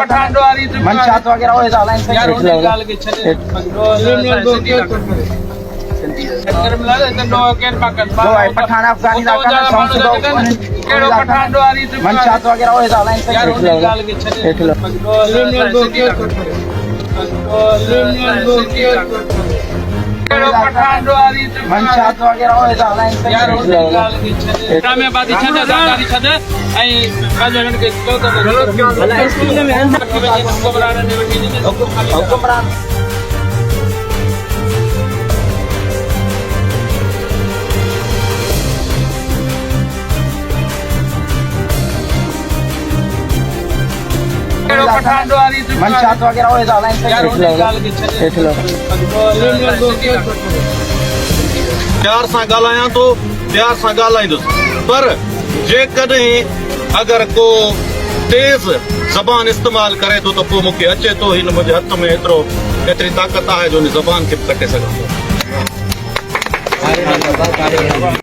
मंशात वगैरह हो जाला इनसे यार उन्हें गाल के छले दो है पठान अफगानी इलाका में सौंस दो मंशात वगैरह हो जाला इनसे यार उन्हें गाल के छले मंशात वगैरह हो जाला इनसे यार उन्हें गाल के छले में बादी छदे दादारी छदे ऐ काजन के तो भला स्कूल में अंदर हुक्मरान मंशात वगैरह हो जाला इनसे यार उन्हें गाल के छले प्यार सां ॻाल्हायां थो प्यार सां ॻाल्हाईंदुसि पर जेकॾहिं अगरि को तेज़ ज़बान इस्तेमाल करे थो त पोइ मूंखे अचे थो हिन मुंहिंजे हथ में एतिरी ताक़त आहे जो हिन ज़बान खे बि कटे सघां थो।